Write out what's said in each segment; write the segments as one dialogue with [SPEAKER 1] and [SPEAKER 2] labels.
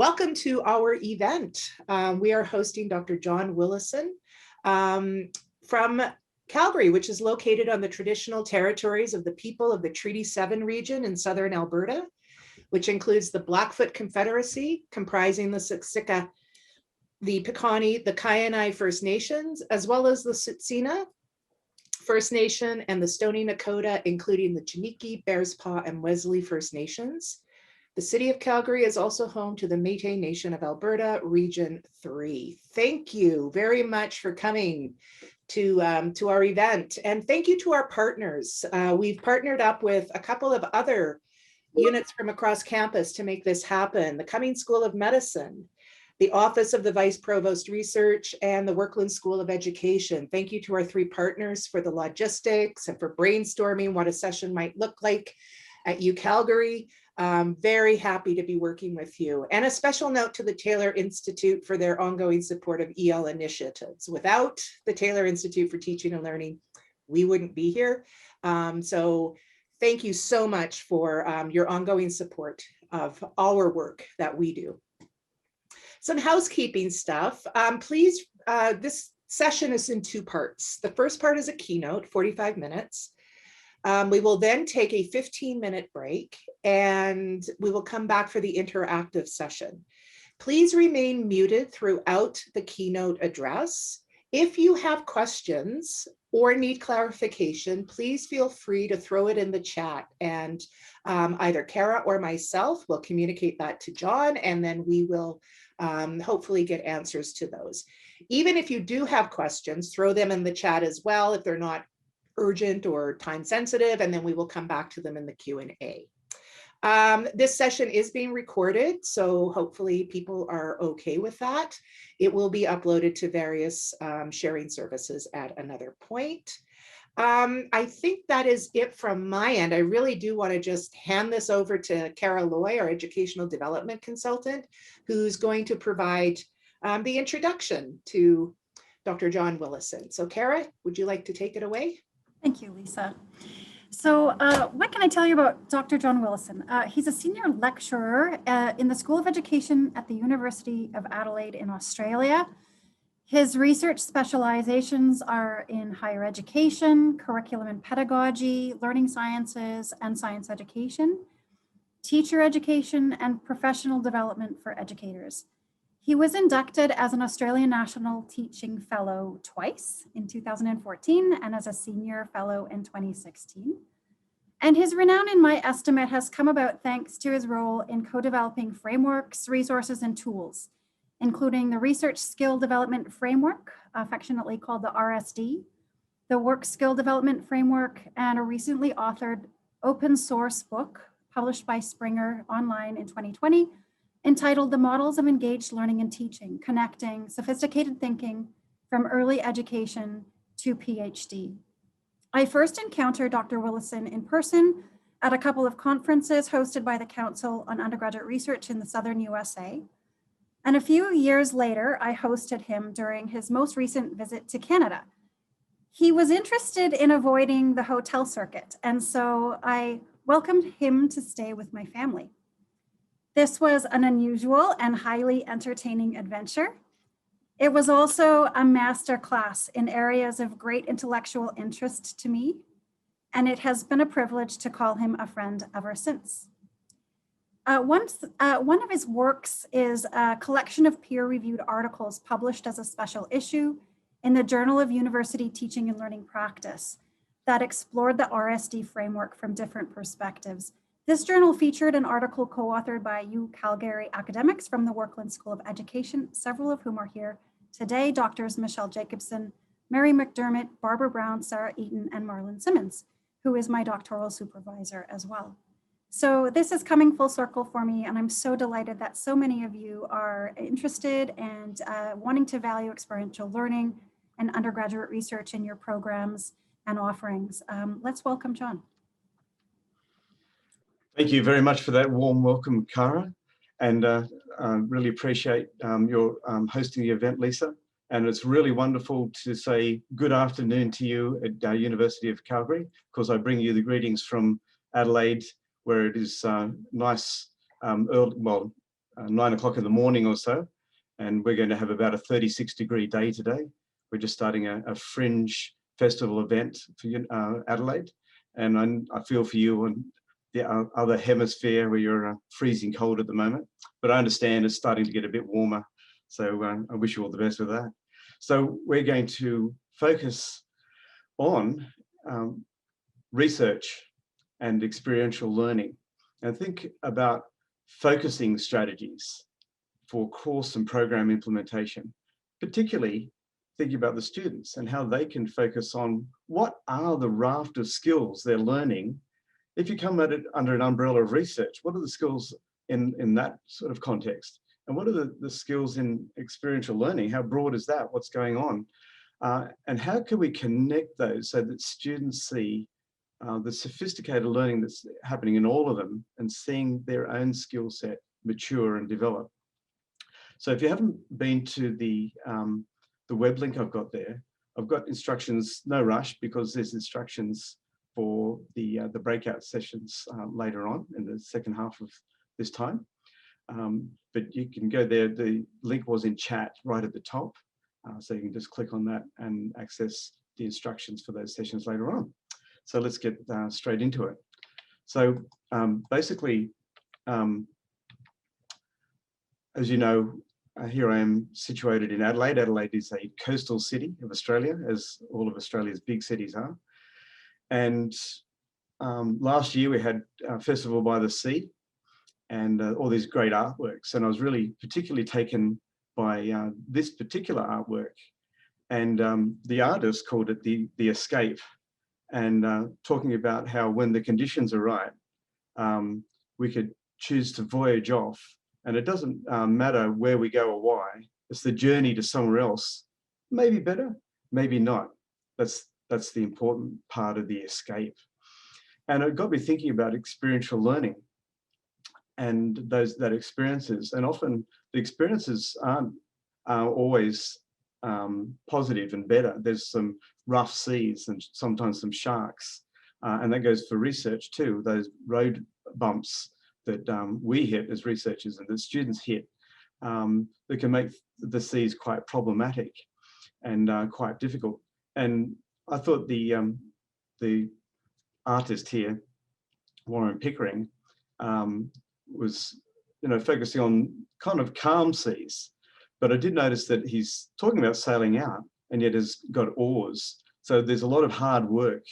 [SPEAKER 1] Welcome to our event. We are hosting Dr. John Willison from Calgary, which is located on the traditional territories of the people of the Treaty 7 region in southern Alberta, which includes the Blackfoot Confederacy, comprising the Siksika, the Piikani, the Kainai First Nations, as well as the Tsuut'ina First Nation and the Stoney Nakoda, including the Chiniki, Bearspaw, and Wesley First Nations. The city of Calgary is also home to the Métis Nation of Alberta, Region 3. Thank you very much for coming to our event. And thank you to our partners. We've partnered up with a couple of other units from across campus to make this happen. The Cummings School of Medicine, the Office of the Vice Provost Research, and the Workland School of Education. Thank you to our three partners for the logistics and for brainstorming what a session might look like at UCalgary. Very happy to be working with you. And a special note to the Taylor Institute for their ongoing support of EL initiatives. Without the Taylor Institute for Teaching and Learning, we wouldn't be here. So thank you so much for your ongoing support of our work that we do. Some housekeeping stuff. Please, this session is in two parts. The first part is a keynote, 45 minutes. We will then take a 15-minute break and we will come back for the interactive session. Please remain muted throughout the keynote address. If you have questions or need clarification, please feel free to throw it in the chat, and either Kara or myself will communicate that to John, and then we will hopefully get answers to those. Even if you do have questions, throw them in the chat as well if they're not urgent or time sensitive, and then we will come back to them in the Q&A. This session is being recorded, so hopefully people are okay with that. It will be uploaded to various sharing services at another point. I think that is it from my end. I really do want to just hand this over to Kara Loy, our educational development consultant, who's going to provide the introduction to Dr. John Willison. So Kara, would you like to take it away?
[SPEAKER 2] Thank you, Lisa. So what can I tell you about Dr. John Willison? He's a senior lecturer in the School of Education at the University of Adelaide in Australia. His research specializations are in higher education, curriculum and pedagogy, learning sciences and science education, teacher education, and professional development for educators. He was inducted as an Australian National Teaching Fellow twice, in 2014 and as a Senior Fellow in 2016. And his renown, in my estimate, has come about thanks to his role in co-developing frameworks, resources, and tools, including the Research Skill Development Framework, affectionately called the RSD, the Work Skill Development Framework, and a recently authored open source book published by Springer Online in 2020, entitled The Models of Engaged Learning and Teaching, Connecting Sophisticated Thinking from Early Education to PhD. I first encountered Dr. Willison in person at a couple of conferences hosted by the Council on Undergraduate Research in the Southern USA. And a few years later, I hosted him during his most recent visit to Canada. He was interested in avoiding the hotel circuit, and so I welcomed him to stay with my family. This was an unusual and highly entertaining adventure. It was also a masterclass in areas of great intellectual interest to me, and it has been a privilege to call him a friend ever since. One of his works is a collection of peer-reviewed articles published as a special issue in the Journal of University Teaching and Learning Practice that explored the RSD framework from different perspectives. This journal featured an article co-authored by UCalgary academics from the Workland School of Education, several of whom are here today, Doctors Michelle Jacobson, Mary McDermott, Barbara Brown, Sarah Eaton, and Marlon Simmons, who is my doctoral supervisor as well. So this is coming full circle for me, and I'm so delighted that so many of you are interested and wanting to value experiential learning and undergraduate research in your programs and offerings. Let's welcome John.
[SPEAKER 3] Thank you very much for that warm welcome, Kara, and really appreciate your hosting the event, Lisa. And it's really wonderful to say good afternoon to you at University of Calgary, because I bring you the greetings from Adelaide, where it is nice, 9 o'clock in the morning or so, and we're going to have about a 36-degree day today. We're just starting a fringe festival event for Adelaide, and I feel for you on the other hemisphere where you're freezing cold at the moment, but I understand it's starting to get a bit warmer, so I wish you all the best with that. So we're going to focus on research and experiential learning, and think about focusing strategies for course and program implementation, particularly thinking about the students and how they can focus on what are the raft of skills they're learning. If you come at it under an umbrella of research, what are the skills in that sort of context? And what are the skills in experiential learning? How broad is that? What's going on? And how can we connect those so that students see the sophisticated learning that's happening in all of them and seeing their own skill set mature and develop? So if you haven't been to the web link I've got there, I've got instructions, no rush, because there's instructions for the breakout sessions later on in the second half of this time. But you can go there. The link was in chat right at the top. So you can just click on that and access the instructions for those sessions later on. So let's get straight into it. So basically, as you know, here I am situated in Adelaide. Adelaide is a coastal city of Australia, as all of Australia's big cities are. And last year we had a Festival by the Sea and all these great artworks. And I was really particularly taken by this particular artwork. And the artist called it the escape, and talking about how when the conditions are right, we could choose to voyage off. And it doesn't matter where we go or why, it's the journey to somewhere else, maybe better, maybe not. That's the important part of the escape. And it got me thinking about experiential learning and that experiences. And often the experiences aren't always positive and better. There's some rough seas and sometimes some sharks. And that goes for research too, those road bumps that we hit as researchers and that students hit that can make the seas quite problematic and quite difficult. And I thought the artist here, Warren Pickering, was focusing on kind of calm seas, but I did notice that he's talking about sailing out and yet has got oars. So there's a lot of hard work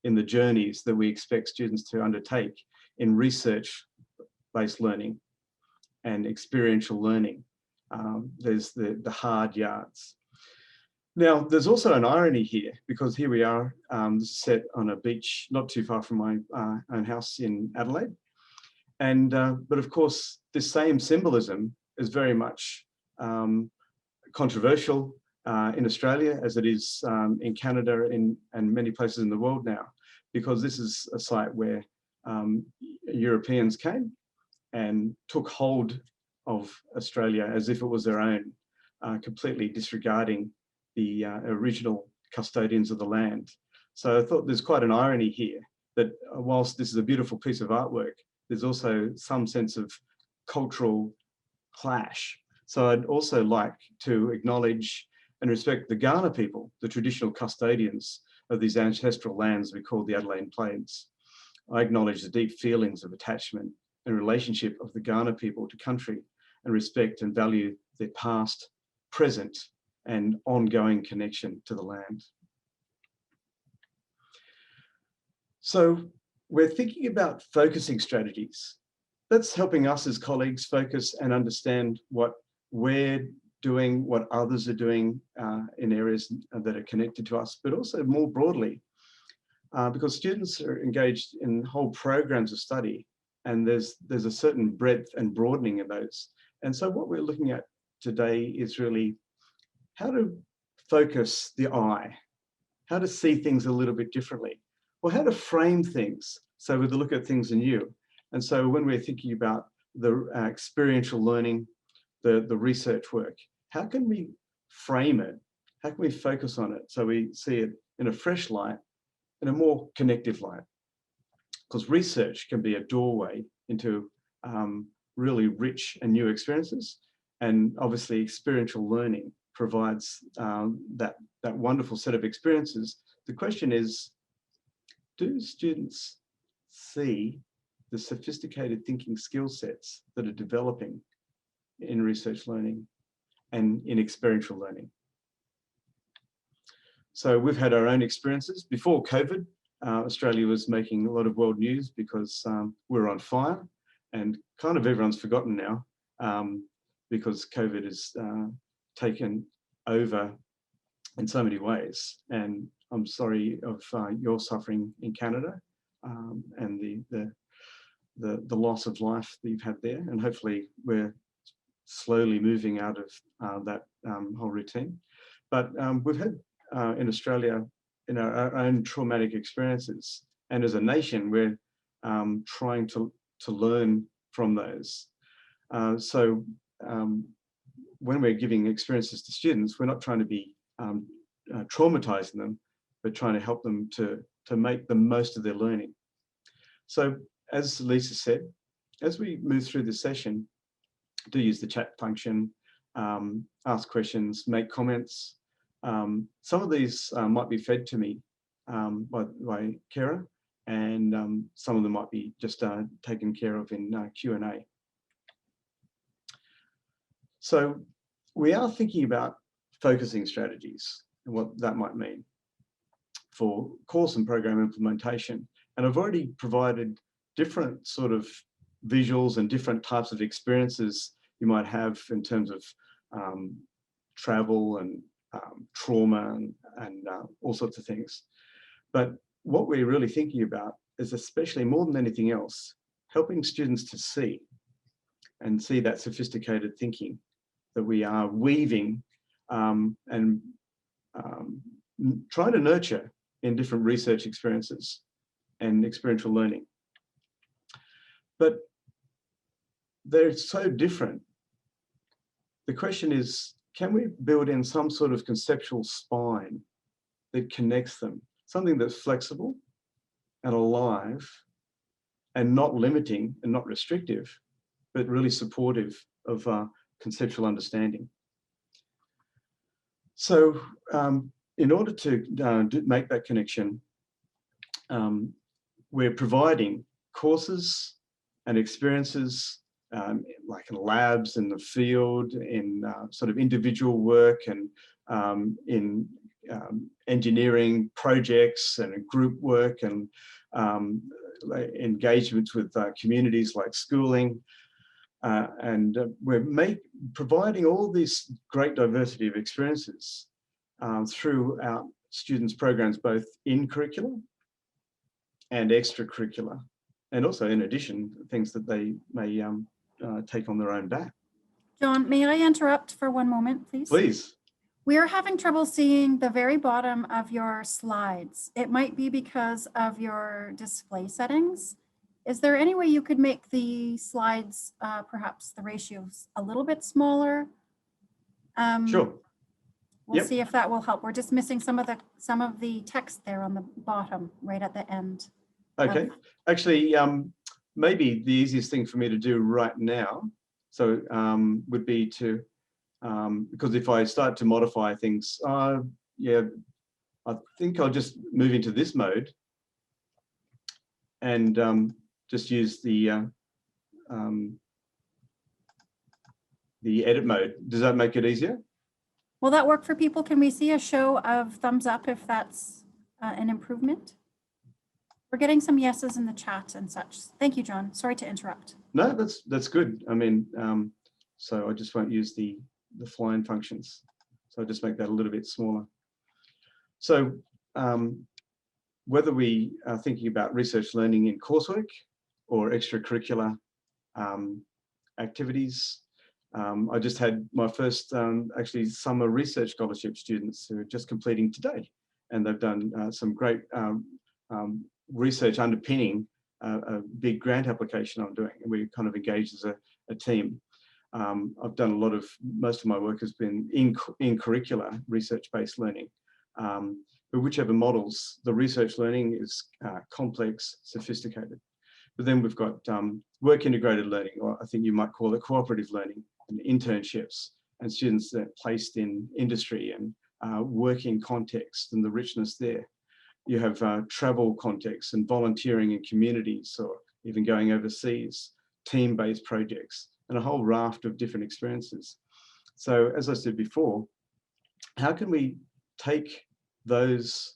[SPEAKER 3] in the journeys that we expect students to undertake in research-based learning and experiential learning. There's the hard yards. Now, there's also an irony here, because here we are set on a beach not too far from my own house in Adelaide. And but of course, this same symbolism is very much controversial in Australia, as it is in Canada and many places in the world now, because this is a site where Europeans came and took hold of Australia as if it was their own, completely disregarding the original custodians of the land. So I thought there's quite an irony here that whilst this is a beautiful piece of artwork, there's also some sense of cultural clash. So I'd also like to acknowledge and respect the Kaurna people, the traditional custodians of these ancestral lands we call the Adelaide Plains. I acknowledge the deep feelings of attachment and relationship of the Kaurna people to country, and respect and value their past, present, and ongoing connection to the land. So we're thinking about focusing strategies. That's helping us as colleagues focus and understand what we're doing, what others are doing in areas that are connected to us, but also more broadly, because students are engaged in whole programs of study, and there's a certain breadth and broadening of those. And so what we're looking at today is really how to focus the eye, how to see things a little bit differently, or how to frame things so we look at things anew. And so when we're thinking about the experiential learning, the research work, how can we frame it? How can we focus on it so we see it in a fresh light, in a more connective light? Because research can be a doorway into really rich and new experiences. And obviously experiential learning provides that wonderful set of experiences. The question is, do students see the sophisticated thinking skill sets that are developing in research learning and in experiential learning? So we've had our own experiences. Before COVID, Australia was making a lot of world news because we're on fire, and kind of everyone's forgotten now because COVID has taken over in so many ways. And I'm sorry of your suffering in Canada and the loss of life that you've had there. And hopefully we're slowly moving out of that whole routine. But we've had in Australia, our own traumatic experiences, and as a nation, we're trying to learn from those. So when we're giving experiences to students, we're not trying to be traumatizing them, but trying to help them to make the most of their learning. So as Lisa said, as we move through this session, do use the chat function, ask questions, make comments. Some of these might be fed to me by Kara, and some of them might be just taken care of in Q&A. So we are thinking about focusing strategies and what that might mean for course and program implementation. And I've already provided different sort of visuals and different types of experiences you might have in terms of travel and trauma and all sorts of things. But what we're really thinking about is, especially more than anything else, helping students to see that sophisticated thinking that we are weaving and trying to nurture in different research experiences and experiential learning. But they're so different. The question is, can we build in some sort of conceptual spine that connects them? Something that's flexible and alive and not limiting and not restrictive, but really supportive of conceptual understanding. So in order to make that connection, we're providing courses and experiences like in labs, in the field, in sort of individual work, and in engineering projects and group work, and engagements with communities like schooling. And we're providing all this great diversity of experiences through our students' programs, both in curriculum and extracurricular, and also in addition, things that they may take on their own back.
[SPEAKER 2] John, may I interrupt for one moment, please?
[SPEAKER 3] Please.
[SPEAKER 2] We are having trouble seeing the very bottom of your slides. It might be because of your display settings. Is there any way you could make the slides, perhaps the ratios a little bit smaller?
[SPEAKER 3] Sure.
[SPEAKER 2] We'll see if that will help. We're just missing some of the text there on the bottom, right at the end.
[SPEAKER 3] Okay. Actually, maybe the easiest thing for me to do right now, so would be to, because if I start to modify things, yeah, I think I'll just move into this mode and just use the edit mode. Does that make it easier?
[SPEAKER 2] Will that work for people? Can we see a show of thumbs up if that's an improvement? We're getting some yeses in the chat and such. Thank you, John. Sorry to interrupt.
[SPEAKER 3] No, that's good. I mean, so I just won't use the fly-in functions. So I'll just make that a little bit smaller. So whether we are thinking about research learning in coursework or extracurricular activities, I just had my first actually summer research scholarship students who are just completing today, and they've done some great research underpinning a big grant application I'm doing, and we kind of engaged as a team. I've done most of my work has been in curricular research-based learning, but whichever models, the research learning is complex, sophisticated. But then we've got work integrated learning, or I think you might call it cooperative learning, and internships, and students that are placed in industry and working context and the richness there. You have travel contexts and volunteering in communities, or even going overseas, team-based projects, and a whole raft of different experiences. So as I said before, how can we take those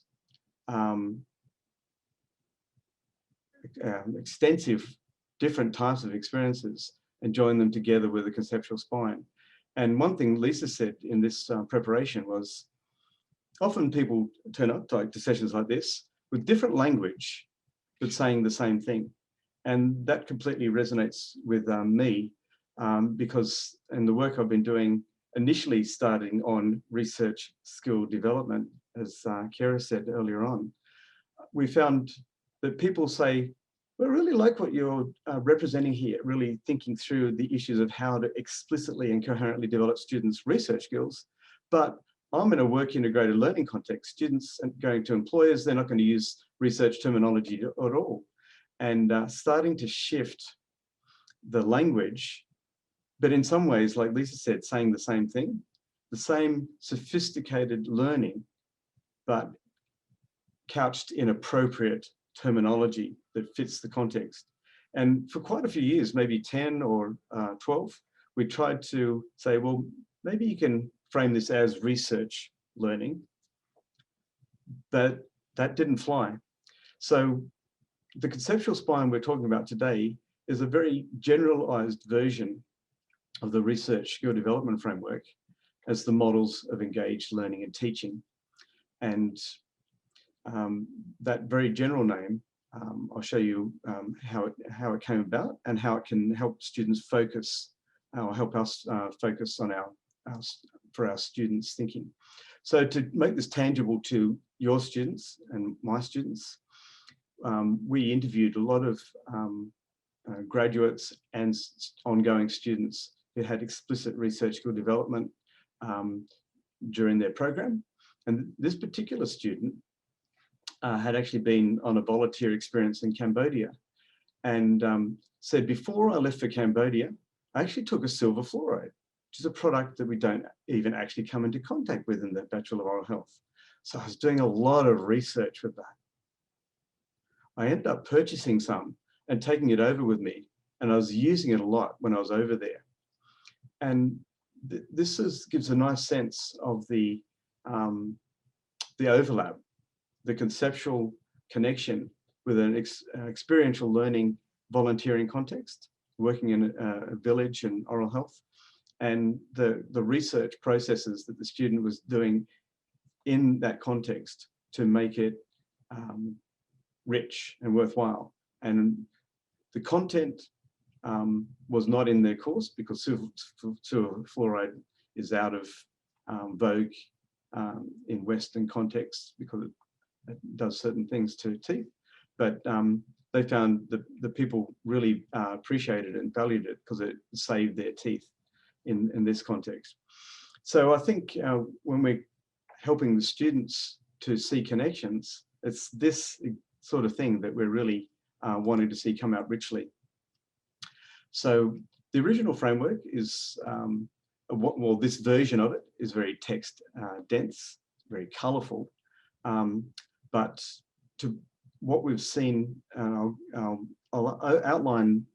[SPEAKER 3] extensive different types of experiences and join them together with a conceptual spine? And one thing Lisa said in this preparation was, often people turn up to sessions like this with different language, but saying the same thing. And that completely resonates with me because in the work I've been doing, initially starting on research skill development, as Kara said earlier on, we found that people say, "We really like what you're representing here, really thinking through the issues of how to explicitly and coherently develop students' research skills. But I'm in a work integrated learning context. Students going to employers, they're not going to use research terminology at all." And starting to shift the language, but in some ways, like Lisa said, saying the same thing, the same sophisticated learning, but couched in appropriate terminology that fits the context. And for quite a few years, maybe 10 or 12, we tried to say, well, maybe you can frame this as research learning, but that didn't fly. So the conceptual spine we're talking about today is a very generalized version of the research skill development framework as the models of engaged learning and teaching. And that very general name, I'll show you how it came about and how it can help students focus, or help us focus on for our students' thinking. So to make this tangible to your students and my students, we interviewed a lot of graduates and ongoing students who had explicit research skill development during their program. And this particular student had actually been on a volunteer experience in Cambodia, and said, before I left for Cambodia, I actually took a silver fluoride, which is a product that we don't even actually come into contact with in the Bachelor of Oral Health. So I was doing a lot of research with that. I ended up purchasing some and taking it over with me, and I was using it a lot when I was over there. And this gives a nice sense of the overlap, the conceptual connection with an experiential learning volunteering context, working in a village and oral health, and the research processes that the student was doing in that context to make it rich and worthwhile. And the content was not in their course because silver fluoride is out of vogue in Western contexts because it does certain things to teeth. But they found that the people really appreciated it and valued it because it saved their teeth in this context. So I think when we're helping the students to see connections, it's this sort of thing that we're really wanting to see come out richly. So the original framework is, well, this version of it is very text dense, very colorful, but to what we've seen, I'll outline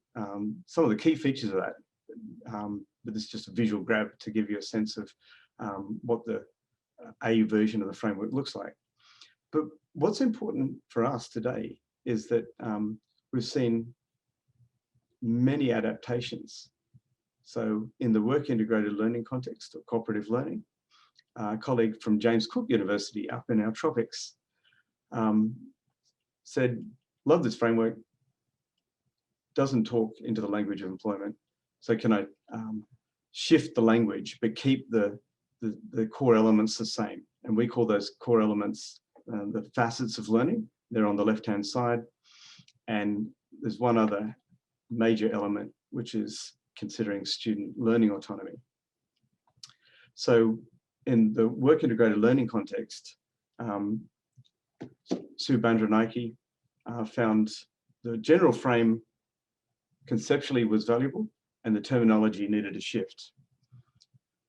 [SPEAKER 3] some of the key features of that, but this is just a visual grab to give you a sense of what the A version of the framework looks like. But what's important for us today is that we've seen many adaptations. So in the work integrated learning context of cooperative learning, a colleague from James Cook University up in our tropics said, love this framework, doesn't talk into the language of employment. So can I shift the language, but keep the core elements the same? And we call those core elements the facets of learning. They're on the left-hand side. And there's one other major element, which is considering student learning autonomy. So in the work integrated learning context, Sue Bandranaike found the general frame conceptually was valuable and the terminology needed a shift.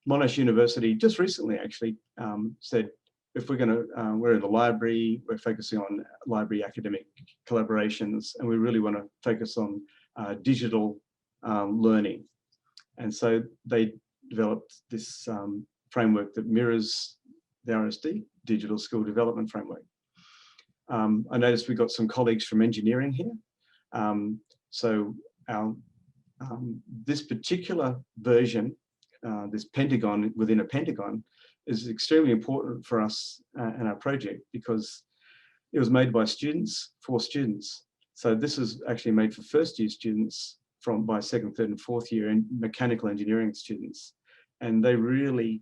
[SPEAKER 3] Monash University just recently actually said, if we're we're in the library, we're focusing on library academic collaborations, and we really want to focus on digital learning. And so they developed this framework that mirrors the RSD, Digital Skill Development Framework. I noticed we got some colleagues from engineering here. So this particular version, this pentagon within a pentagon, is extremely important for us and our project because it was made by students for students. So this is actually made for first year students by second, third and fourth year and mechanical engineering students. And they really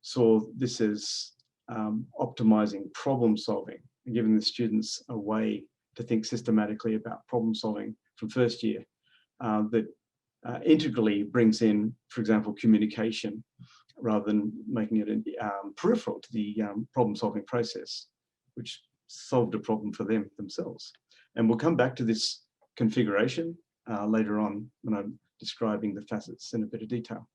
[SPEAKER 3] saw this as optimizing problem solving and giving the students a way to think systematically about problem solving from first year that integrally brings in, for example, communication rather than making it peripheral to the problem solving process, which solved a problem for themselves. And we'll come back to this configuration later on when I'm describing the facets in a bit of detail.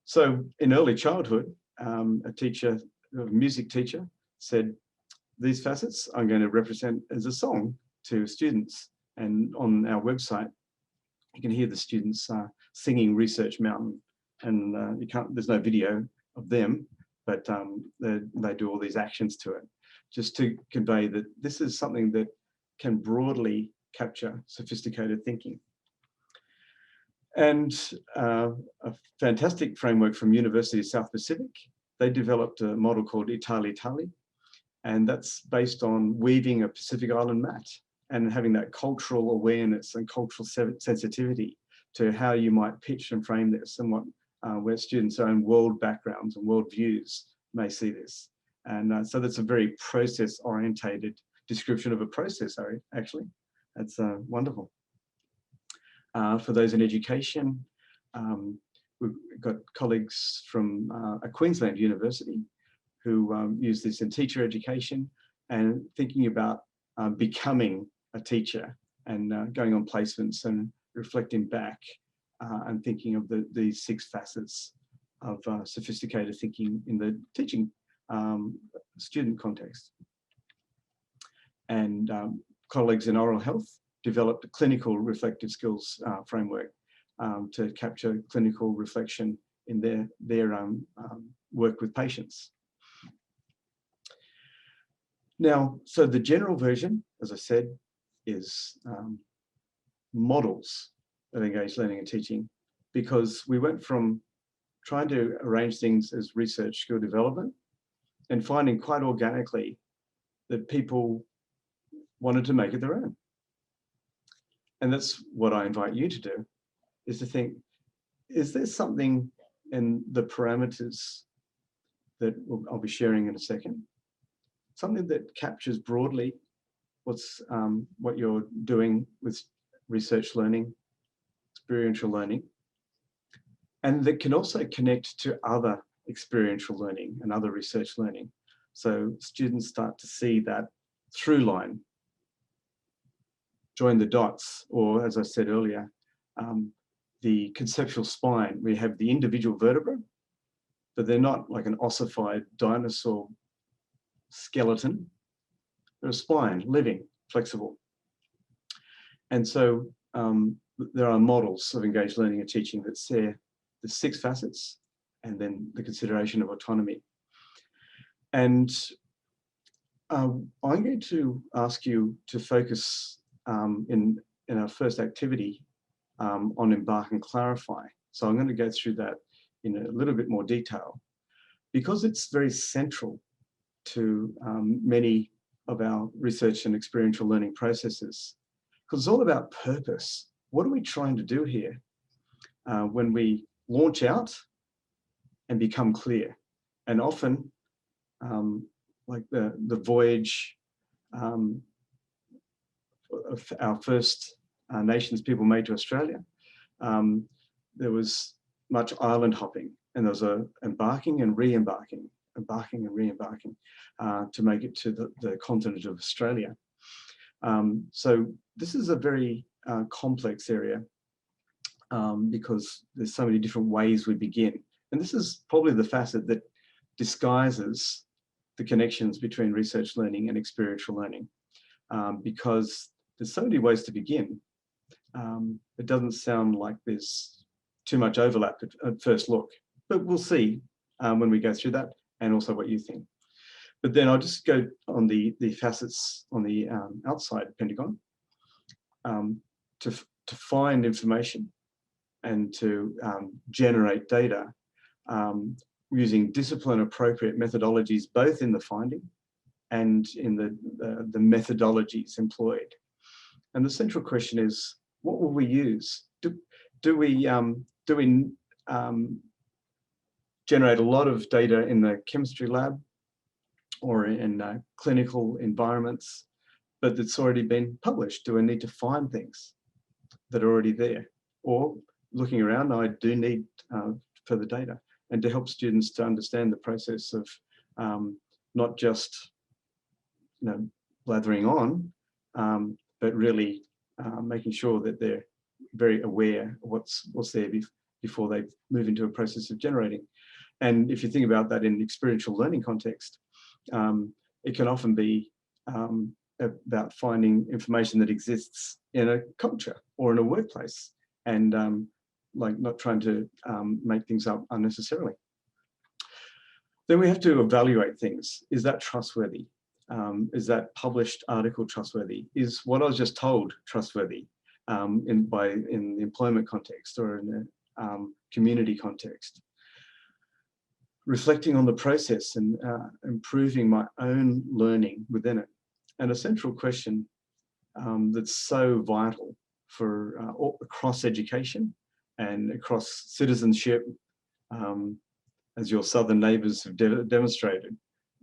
[SPEAKER 3] So in early childhood, a teacher, a music teacher, said, these facets I'm going to represent as a song to students. And on our website, you can hear the students singing Research Mountain. And there's no video of them, but they do all these actions to it, just to convey that this is something that can broadly capture sophisticated thinking. And a fantastic framework from University of South Pacific, they developed a model called Italy, and that's based on weaving a Pacific Island mat and having that cultural awareness and cultural sensitivity to how you might pitch and frame this and what where students' own world backgrounds and world views may see this. And so that's a very process-orientated description of a process, actually. That's wonderful. For those in education, we've got colleagues from a Queensland university who use this in teacher education and thinking about becoming a teacher and going on placements and reflecting back and thinking of these 6 facets of sophisticated thinking in the teaching student context. And colleagues in oral health developed a clinical reflective skills framework to capture clinical reflection in their work with patients. Now, so the general version, as I said, is models of engaged learning and teaching, because we went from trying to arrange things as research skill development and finding quite organically that people wanted to make it their own. And that's what I invite you to do, is to think, is there something in the parameters that I'll be sharing in a second, something that captures broadly what you're doing with research learning, experiential learning, and that can also connect to other experiential learning and other research learning. So students start to see that through line, join the dots, or as I said earlier, the conceptual spine. We have the individual vertebra, but they're not like an ossified dinosaur skeleton. They're a spine, living, flexible. And so there are models of engaged learning and teaching that share the 6 facets and then the consideration of autonomy. And I'm going to ask you to focus in our first activity on Embark and Clarify. So I'm going to go through that in a little bit more detail, because it's very central to many of our research and experiential learning processes, because it's all about purpose. What are we trying to do here when we launch out and become clear? And often, like the voyage of our first nations people made to Australia, there was much island hopping, and there was embarking and re-embarking, embarking and re-embarking to make it to the continent of Australia. So this is a very complex area because there's so many different ways we begin. And this is probably the facet that disguises the connections between research learning and experiential learning, because there's so many ways to begin. It doesn't sound like there's too much overlap at first look, but we'll see when we go through that, and also what you think. But then I'll just go on the facets on the outside Pentagon to find information and to generate data using discipline-appropriate methodologies, both in the finding and in the methodologies employed. And the central question is, what will we use? Do we generate a lot of data in the chemistry lab or in clinical environments, but it's already been published? Do I need to find things that are already there? Or looking around, I do need further data, and to help students to understand the process of not just blathering on, but really making sure that they're very aware of what's there before they move into a process of generating. And if you think about that in experiential learning context, it can often be about finding information that exists in a culture or in a workplace, and like not trying to make things up unnecessarily. Then we have to evaluate things. Is that trustworthy? Is that published article trustworthy? Is what I was just told trustworthy in the employment context or in the community context? Reflecting on the process and improving my own learning within it. And a central question that's so vital for across education and across citizenship, as your southern neighbours have demonstrated,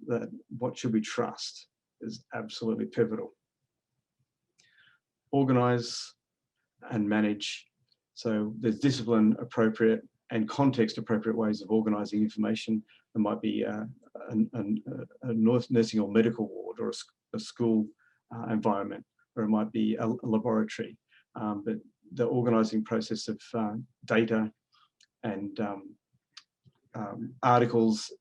[SPEAKER 3] that what should we trust is absolutely pivotal. Organise and manage. So there's discipline appropriate and context appropriate ways of organising information. There might be a nursing or medical ward, or a school environment, or it might be a laboratory. But the organising process of data and articles,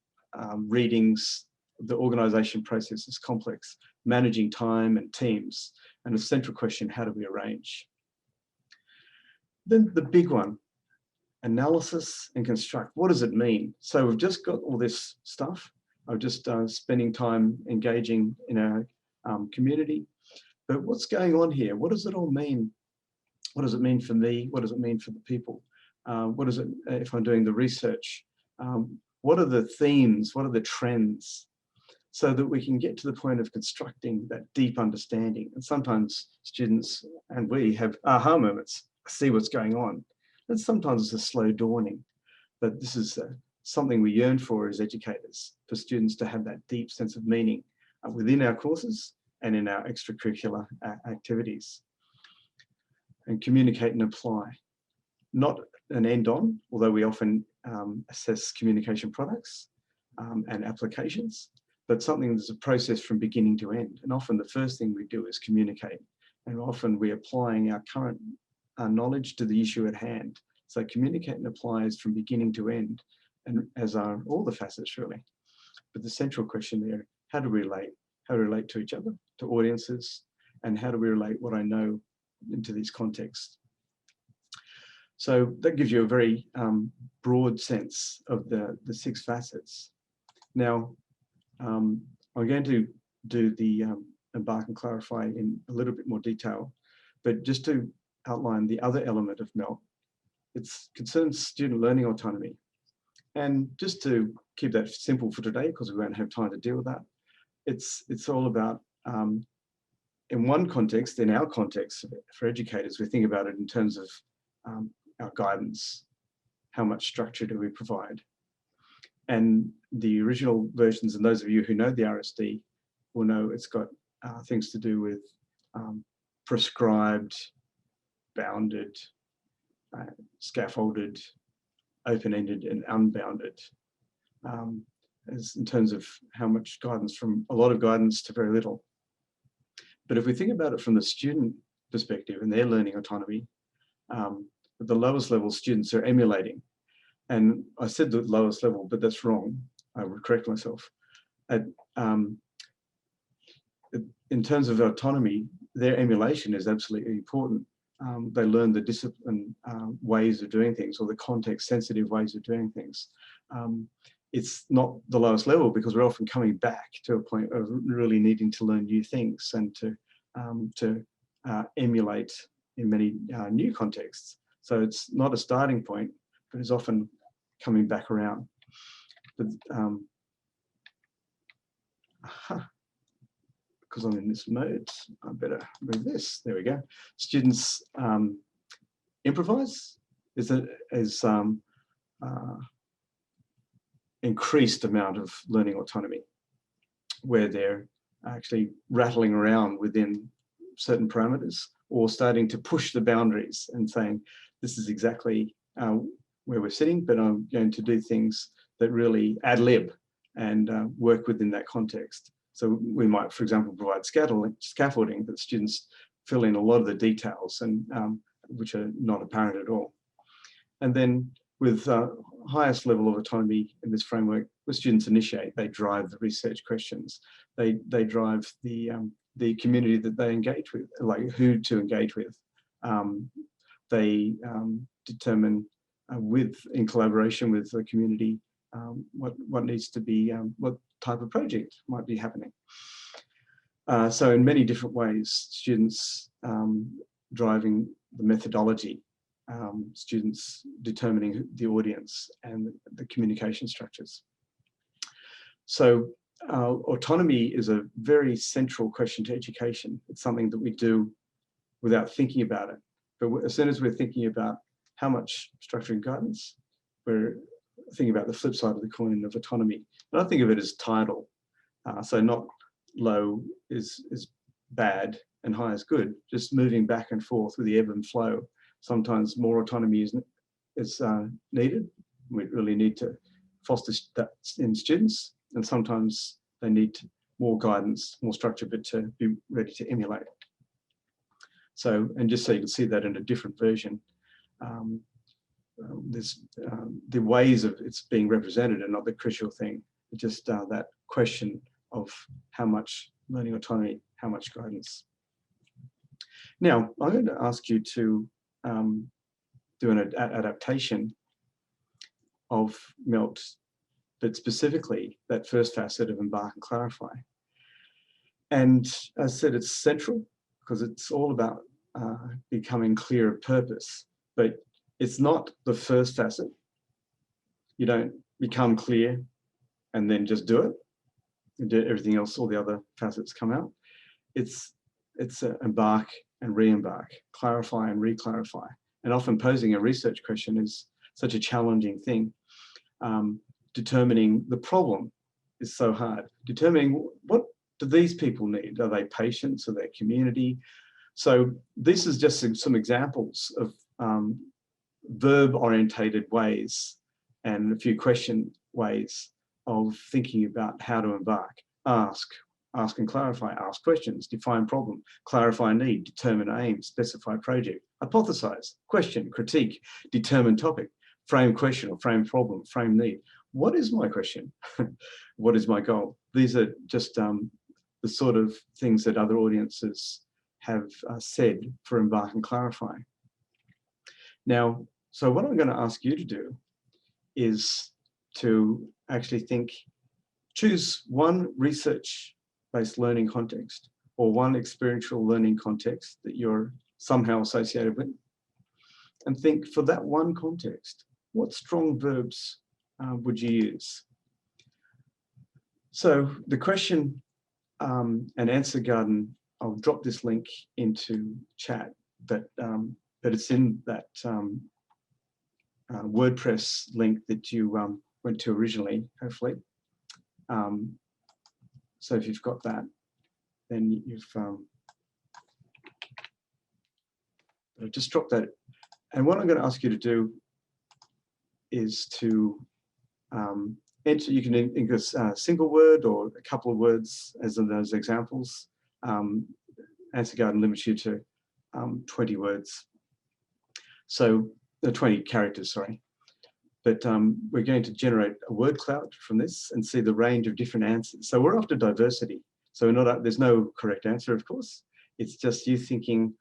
[SPEAKER 3] readings, the organisation process is complex, managing time and teams, and a central question, how do we arrange? Then the big one, analysis and construct. What does it mean? So we've just got all this stuff. I'm just spending time engaging in our community, but what's going on here? What does it all mean? What does it mean for me? What does it mean for the people? What is it if I'm doing the research? What are the themes? What are the trends? So that we can get to the point of constructing that deep understanding. And sometimes students and we have aha moments, see what's going on. And sometimes it's a slow dawning, but this is something we yearn for as educators, for students to have that deep sense of meaning within our courses and in our extracurricular activities. And communicate and apply. Not an end on, although we often assess communication products and applications, but something that's a process from beginning to end. And often the first thing we do is communicate. And often we're applying our current knowledge to the issue at hand. So communicate and apply is from beginning to end, and as are all the facets really. But the central question there, how do we relate? How do we relate to each other, to audiences, and how do we relate what I know into these contexts? So that gives you a very broad sense of the 6 facets. Now, I'm going to do the Embark and Clarify in a little bit more detail, but just to outline the other element of MELT, it concerns student learning autonomy. And just to keep that simple for today, because we won't have time to deal with that, it's all about, in one context, in our context for educators, we think about it in terms of our guidance. How much structure do we provide? And the original versions, and those of you who know the RSD will know it's got things to do with prescribed, bounded, scaffolded, open-ended, and unbounded, as in terms of how much guidance, from a lot of guidance to very little. But if we think about it from the student perspective and their learning autonomy. At the lowest level, students are emulating. And I said the lowest level, but that's wrong. I would correct myself. In terms of autonomy, their emulation is absolutely important. They learn the discipline ways of doing things, or the context-sensitive ways of doing things. It's not the lowest level because we're often coming back to a point of really needing to learn new things and to emulate in many new contexts. So it's not a starting point, but it's often coming back around. But, because I'm in this mode, I better move this. There we go. Students improvise is increased amount of learning autonomy, where they're actually rattling around within certain parameters or starting to push the boundaries and saying, this is exactly where we're sitting, but I'm going to do things that really ad lib and work within that context. So we might, for example, provide scaffolding that students fill in a lot of the details and which are not apparent at all. And then with highest level of autonomy in this framework, the students initiate, they drive the research questions, they drive the community that they engage with, like who to engage with. They determine in collaboration with the community what needs to be, what type of project might be happening. So in many different ways, students driving the methodology, students determining the audience and the communication structures. So autonomy is a very central question to education. It's something that we do without thinking about it. But as soon as we're thinking about how much structure and guidance, we're thinking about the flip side of the coin of autonomy. And I think of it as tidal. So not low is bad and high is good, just moving back and forth with the ebb and flow. Sometimes more autonomy is needed. We really need to foster that in students, and sometimes they need more guidance, more structure, but to be ready to emulate. So, and just so you can see that in a different version, the ways of it's being represented are not the crucial thing. It's just that question of how much learning autonomy, how much guidance. Now, I'm going to ask you to do an adaptation of MELT, but specifically that first facet of Embark and Clarify. And as I said, it's central because it's all about becoming clear of purpose, but it's not the first facet. You don't become clear and then just do it. And do everything else, all the other facets come out. It's embark and re-embark, clarify and re-clarify. And often posing a research question is such a challenging thing. Determining the problem is so hard. Determining what do these people need? Are they patients? Are they community? So this is just some examples of verb-orientated ways and a few question ways of thinking about how to embark. Ask and clarify, ask questions, define problem, clarify need, determine aim, specify project, hypothesize, question, critique, determine topic, frame question or frame problem, frame need. What is my question? What is my goal? These are just the sort of things that other audiences have said for Embark and Clarify. Now, so what I'm going to ask you to do is to actually choose one research-based learning context or one experiential learning context that you're somehow associated with, and think for that one context, what strong verbs would you use? So the question and answer garden, I'll drop this link into chat, but it's in that WordPress link that you went to originally, hopefully. So if you've got that, then you've just drop that. And what I'm going to ask you to do is to enter, you can enter a single word or a couple of words as in those examples. Answer Garden limits you to 20 words. So 20 characters, sorry. But we're going to generate a word cloud from this and see the range of different answers. So we're after diversity. So there's no correct answer, of course. It's just you thinking,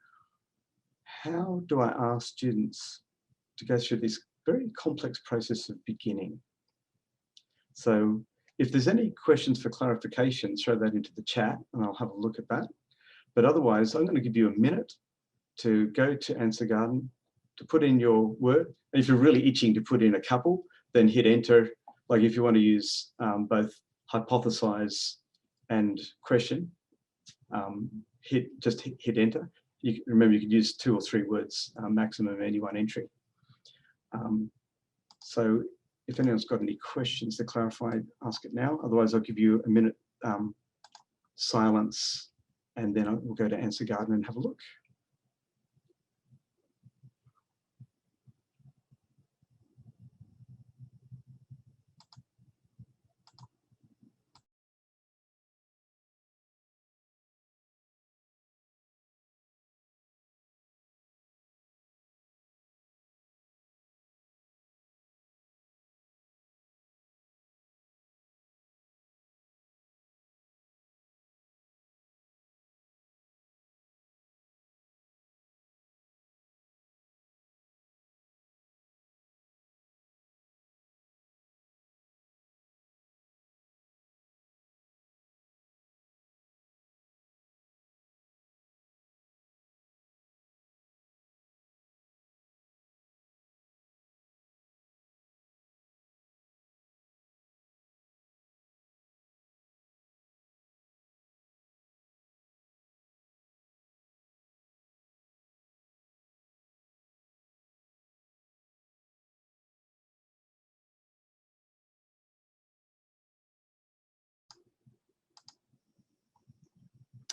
[SPEAKER 3] how do I ask students to go through this very complex process of beginning? So if there's any questions for clarification, throw that into the chat and I'll have a look at that. But otherwise, I'm going to give you a minute to go to Answer Garden, to put in your word. And if you're really itching to put in a couple, then hit enter. Like if you want to use both hypothesize and question, just hit enter. Remember, you could use 2 or 3 words maximum any one entry. So if anyone's got any questions to clarify, ask it now. Otherwise, I'll give you a minute silence, and then we'll go to Answer Garden and have a look.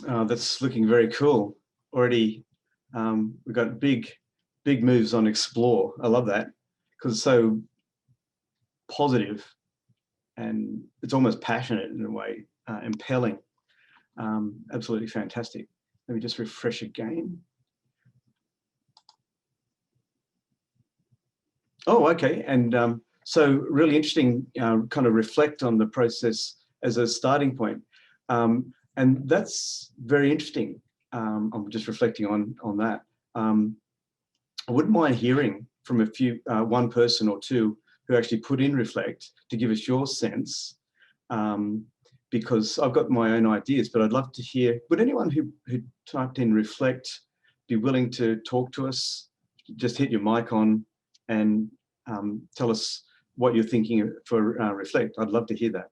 [SPEAKER 3] That's looking very cool. Already, we've got big moves on Explore. I love that because it's so positive and it's almost passionate in a way, impelling. Absolutely fantastic. Let me just refresh again. Oh, okay. And so really interesting, kind of reflect on the process as a starting point. And that's very interesting. I'm just reflecting on that. I wouldn't mind hearing from one person or two who actually put in reflect to give us your sense, because I've got my own ideas, but I'd love to hear, would anyone who typed in reflect be willing to talk to us? Just hit your mic on and tell us what you're thinking for reflect. I'd love to hear that.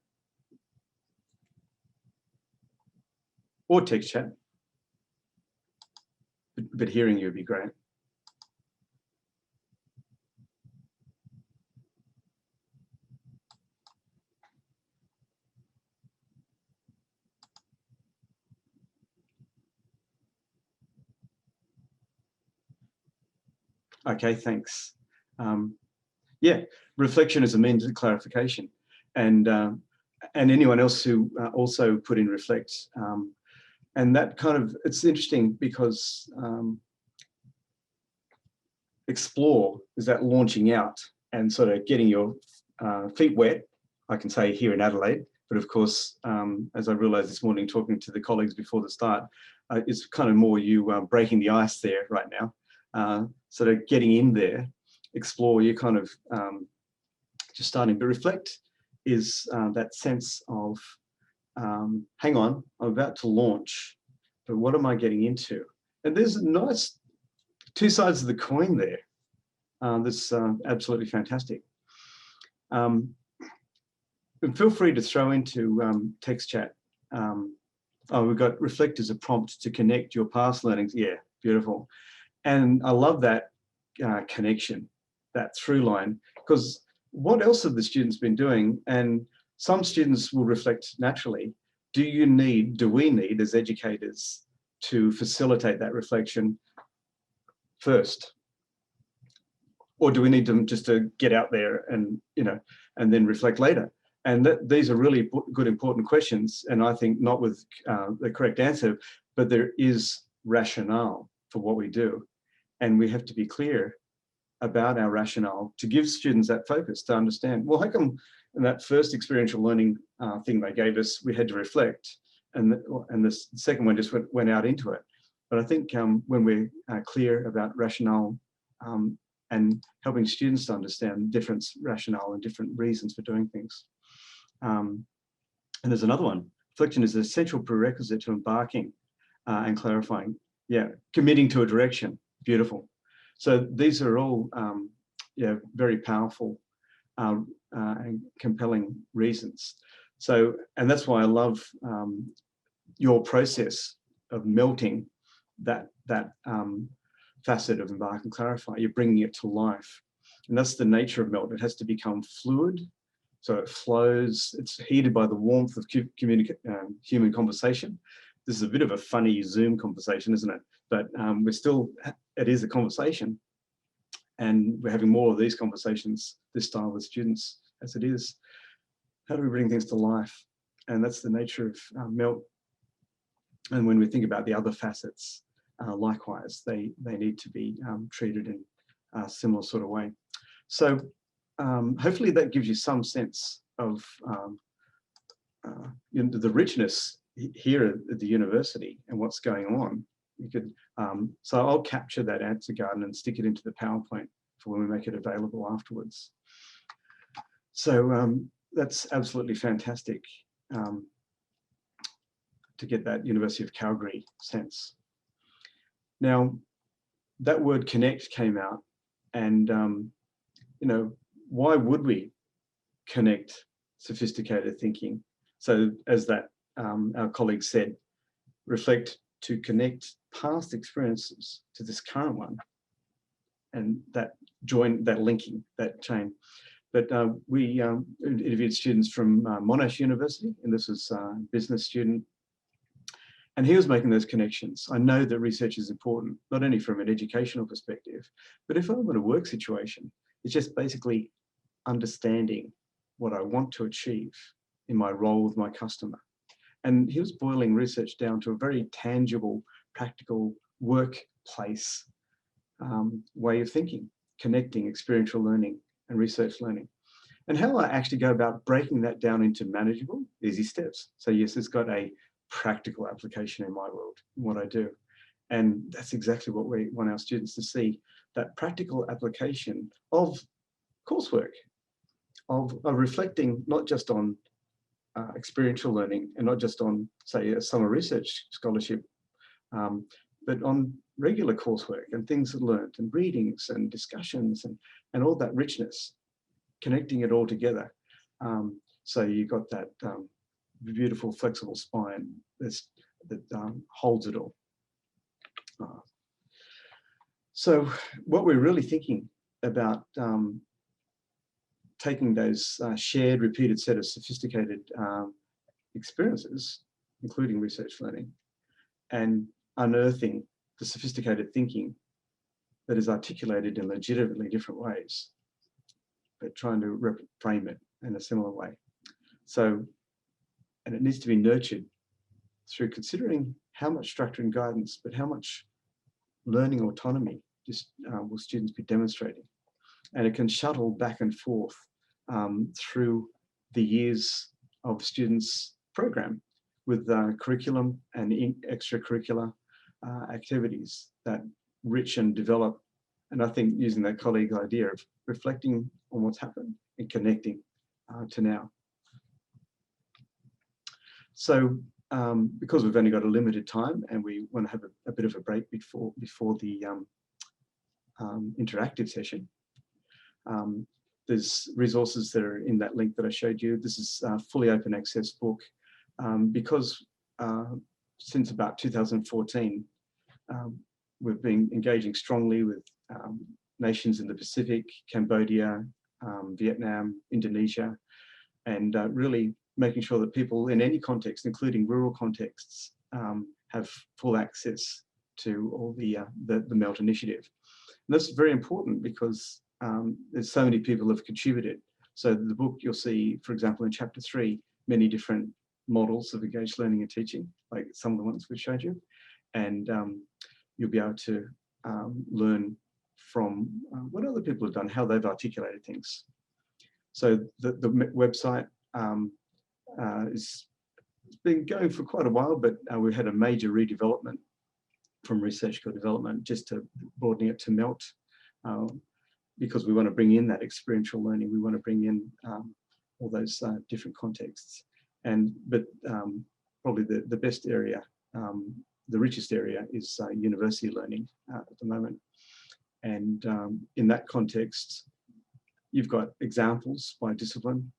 [SPEAKER 3] Or text chat, but hearing you would be great. Okay, thanks. Yeah, reflection is a means of clarification, and anyone else who also put in reflect. And that kind of, it's interesting because explore is that launching out and sort of getting your feet wet, I can say here in Adelaide, but of course, as I realized this morning talking to the colleagues before the start, it's kind of more you breaking the ice there right now, sort of getting in there. Explore, you're kind of just starting, but reflect is that sense of, hang on, I'm about to launch, but what am I getting into? And there's a nice 2 sides of the coin there. That's absolutely fantastic. And feel free to throw into text chat. Oh, we've got reflect as a prompt to connect your past learnings. Yeah, beautiful. And I love that connection, that through line, because what else have the students been doing? And some students will reflect naturally. Do we need as educators to facilitate that reflection first? Or do we need them just to get out there and, and then reflect later? And these are really good, important questions. And I think not with the correct answer, but there is rationale for what we do. And we have to be clear about our rationale to give students that focus to understand, well, how come in that first experiential learning thing they gave us, we had to reflect, and the second one just went out into it. But I think when we're clear about rationale and helping students to understand different rationale and different reasons for doing things. And there's another one. Reflection is an essential prerequisite to embarking and clarifying. Yeah, committing to a direction. Beautiful. So these are all very powerful and compelling reasons. So, and that's why I love your process of melting that facet of Embark and Clarify. You're bringing it to life. And that's the nature of melt. It has to become fluid, so it flows. It's heated by the warmth of human conversation. This is a bit of a funny Zoom conversation, isn't it? But it is a conversation. And we're having more of these conversations, this style with students as it is. How do we bring things to life? And that's the nature of melt. And when we think about the other facets, likewise, they need to be treated in a similar sort of way. So hopefully that gives you some sense of the richness here at the university and what's going on. You could, so I'll capture that answer garden and stick it into the PowerPoint for when we make it available afterwards. So that's absolutely fantastic to get that University of Calgary sense. Now, that word connect came out, and why would we connect sophisticated thinking? So as that our colleague said, reflect to connect past experiences to this current one, and that linking, that chain. But we interviewed students from Monash University, and this was a business student, and he was making those connections. I know that research is important, not only from an educational perspective, but if I'm in a work situation, it's just basically understanding what I want to achieve in my role with my customer. And he was boiling research down to a very tangible, practical workplace way of thinking, connecting experiential learning and research learning. And how I actually go about breaking that down into manageable, easy steps. So yes, it's got a practical application in my world, in what I do. And that's exactly what we want our students to see, that practical application of coursework, of reflecting not just on experiential learning and not just on, say, a summer research scholarship, but on regular coursework and things learned and readings and discussions and all that richness, connecting it all together. So you got that beautiful, flexible spine that holds it all. So what we're really thinking about taking those shared, repeated set of sophisticated experiences, including research learning, and unearthing the sophisticated thinking that is articulated in legitimately different ways, but trying to frame it in a similar way. So, and it needs to be nurtured through considering how much structure and guidance, but how much learning autonomy will students be demonstrating. And it can shuttle back and forth through the years of students' program with curriculum and extracurricular activities that rich and develop. And I think using that colleague idea of reflecting on what's happened and connecting to now. So because we've only got a limited time and we want to have a bit of a break before the interactive session, there's resources that are in that link that I showed you. This is a fully open access book because since about 2014, we've been engaging strongly with nations in the Pacific, Cambodia, Vietnam, Indonesia, and really making sure that people in any context, including rural contexts, have full access to all the MELT initiative. And that's very important because there's so many people who have contributed. So the book, you'll see, for example, in chapter 3, many different models of engaged learning and teaching, like some of the ones we showed you. And you'll be able to learn from what other people have done, how they've articulated things. So the website it's been going for quite a while, but we've had a major redevelopment from research to development, just to broadening it to MELT, because we want to bring in that experiential learning. We want to bring in all those different contexts. But probably the best area, the richest area is university learning at the moment. And in that context, you've got examples by discipline.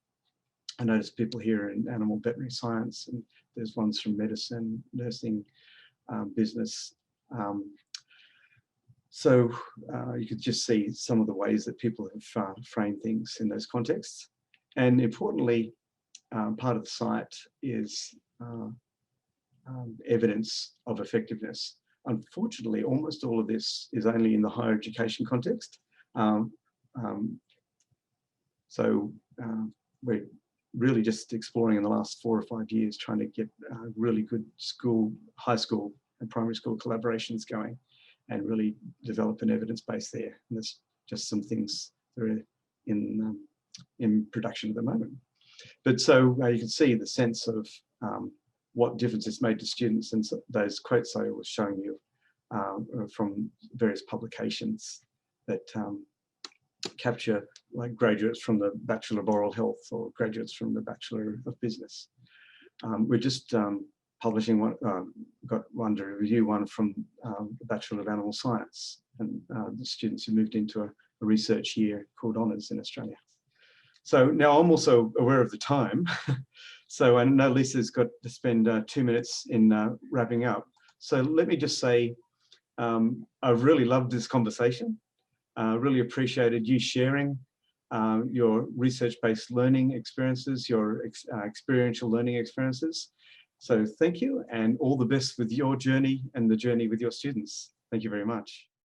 [SPEAKER 3] I notice people here in animal veterinary science, and there's ones from medicine, nursing, business. So you could just see some of the ways that people have framed things in those contexts. And importantly, part of the site is evidence of effectiveness. Unfortunately, almost all of this is only in the higher education context. So we're really just exploring in the last 4 or 5 years, trying to get really good high school and primary school collaborations going, and really develop an evidence base there. And there's just some things that are in production at the moment. But so you can see the sense of what difference it's made to students, and so those quotes I was showing you from various publications that capture like graduates from the Bachelor of Oral Health or graduates from the Bachelor of Business. We're just publishing one, got one to review, one from the Bachelor of Animal Science, and the students who moved into a research year called Honours in Australia. So now I'm also aware of the time. So I know Lisa's got to spend 2 minutes in wrapping up. So let me just say, I've really loved this conversation. Really appreciated you sharing your research-based learning experiences, your experiential learning experiences. So thank you, and all the best with your journey and the journey with your students. Thank you very much.